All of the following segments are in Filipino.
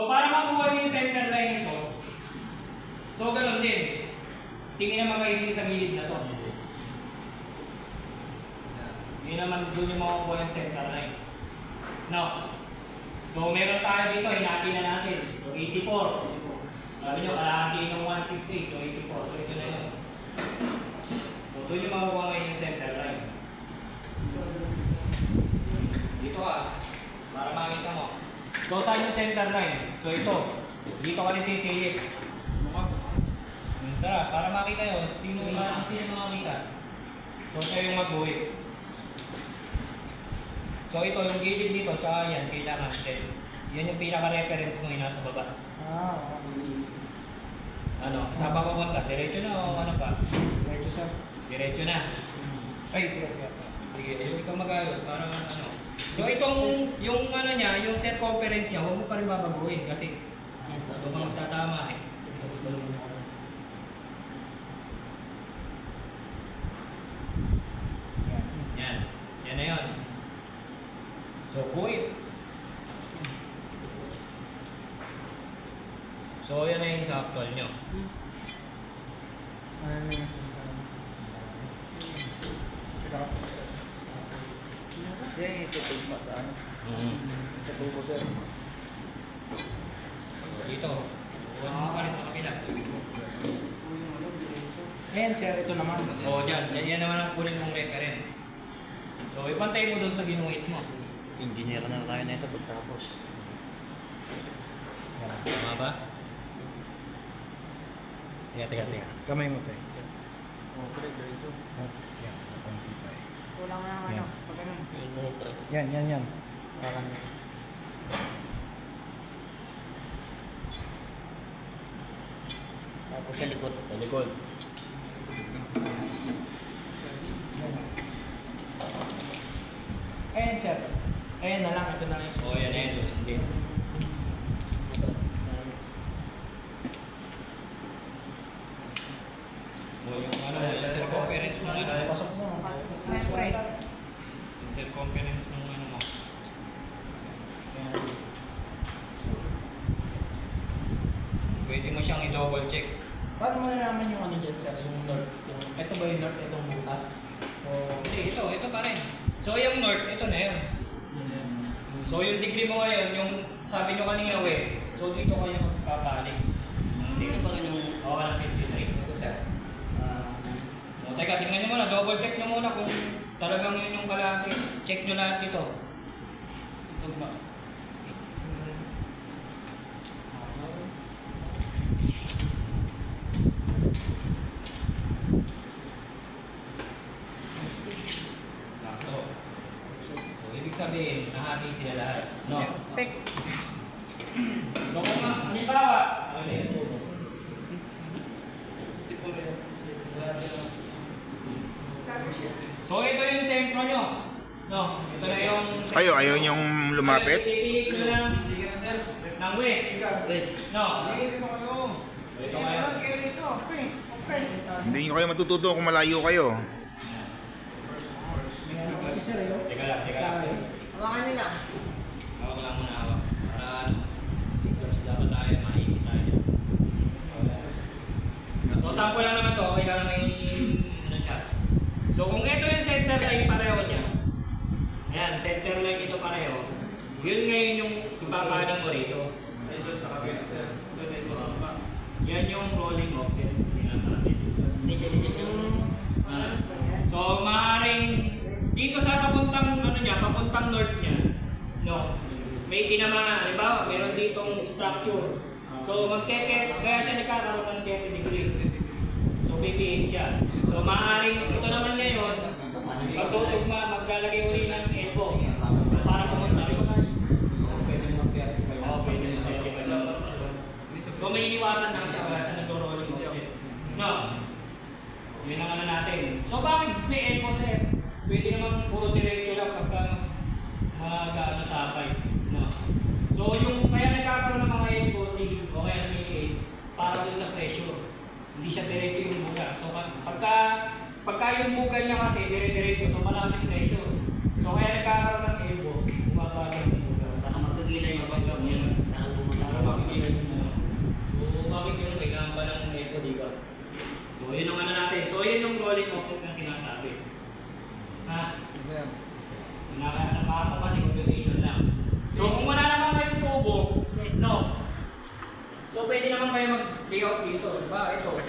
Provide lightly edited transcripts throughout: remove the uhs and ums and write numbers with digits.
So para makuha niyo yung center line nito, so ganun din. Tingin naman kayo dito sa gilid na to. Yun naman doon yung makukuha yung center line. No. So meron tayo dito, hinati na natin. So 84. Sabi nyo, kalahati ng 168 o 84. So ito na yun. So doon yung makukuha ngayon yung center line. Dito para makita mo. So saan yung center line? So ito. Dito ka rin sisilip. Tara, para makita yun. Tingnan mo kasi yung makita. So ito yung mag-uwi. So ito yung gilid dito, tsaka yan, kailangan din. Yan yung pinaka-reference mo yung nasa baba. Ano, saan pa pupunta? Diretso na o ano pa? Diretso sir. Diretso na. Ay, sige, ikaw mag-ayos para ano. So itong, yung ano niya, yung circumference niya, huwag mo pa rin babaguhin kasi doon ka magtatama eh. Yan. Yan na yun. So guhit. So yan na yung sa actual nyo. Ano na yung sir? Yan, itutog pa sa ano? Sa tubo sir. Dito. Huwag mo pa rin sa kapila. Ayan sir, ito naman. O dyan. Yan naman ang kunin mong reference. So ipantay mo doon sa ginuhit mo. Engineer na tayo na ito pagtapos. Tama ba? Teka. Kamay mo tayo. Diretso. Yan, konti pa eh. Kulang na ano, pag ganun. Ito. Yan. Parang tapos sa likod. Sa likod. Ayan sir. Ayan na lang, ito na lang yung O yan na yun. Susundin. O yung ano, yung circumference ng ano. pasok mo. Yung circumference ng ano mo. Pwede mo siyang i-double check. Paano mo nalaman yung ano dyan sir? Yung north? Ito ba yung north? Itong butas? O... Hindi, ito pa rin. So yung north, ito na yun. So yung degree mo ngayon, yung sabi nyo kanina west, so dito kayo magpapalik. Dito pa rin yung Oo, ng 53. Ito sir. O, teka, tingnan nyo muna, double check nyo muna kung talagang yun yung kalahati. Check nyo lahat ito. tugma. Sakto. So, ibig sabihin, nahati sila lahat. No? Pek. So, kung halimbawa, so ito yung sentro nyo. No, ito na yung... Ayaw niyong lumapit? Pipili nyo ng west. Wait. No. Ito kayo. Hindi nyo kayo matututo kung malayo kayo. Teka lang. Hawakan nila. Hawak lang muna, hawak. Para first dapat tayo, maikit tayo. So sample lang naman to, okay lang may ano siya. So kung ito yung center line pareho niya, ayan, center line ito pareho, yun ngayon yung ipapaling mo rito. Yan yung rolling offset sinasabi. Dito siya. So maaaring dito sa papuntang ano niya, papuntang north niya, no, may tinamaan, halimbawa, meron ditong structure. So kaya siya nagkakaroon ng 30 degree. So bibihin siya. So maaaring ito naman ngayon, pagtutugma, maglalagay uli ng elbow para pumunta rin. Pwede mag-vertify. Oo, pwede mag-vertify. So may iniwasan lang siya kaya siya nag-rolling offset. No. Yun ang ano natin. So bakit may elbow sir? Pwede naman puro diretso lang pagka mag-ano sapay. No. So yung kaya nagkakaroon ng mga elbow o kaya lumiliit para dun sa pressure. Hindi siya diretso yung buga. So pagka yung buga niya kasi dire-diretso, so malakas yung pressure. So kaya nagkakaroon ng elbow, bumaba yung buga. Baka magkagilan yung pag-job niya. Baka Para bumaba. layout dito. Diba? Ito.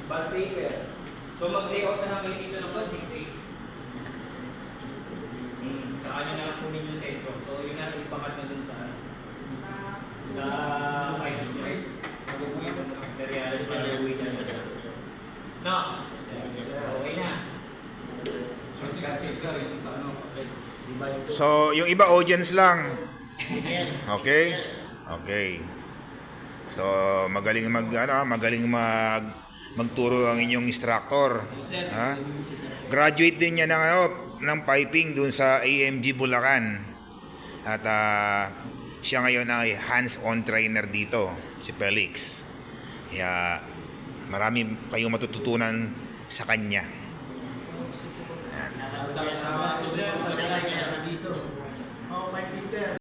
Band paper. So mag-layout na lang kayo dito ng band 6-8. Tsaka nyo na lang kunin yung sentro. So yun na ipakat na dun sa files nyo. Materials para gawin na. No? Okay na. So, yung iba audience lang. Sir. Okay? Okay. So, magaling magturo ang inyong instructor. Ha? Graduate din niya ng piping dun sa AMG Bulacan. At siya ngayon ay hands-on trainer dito, si Felix. Kaya marami kayong matututunan sa kanya. Sir.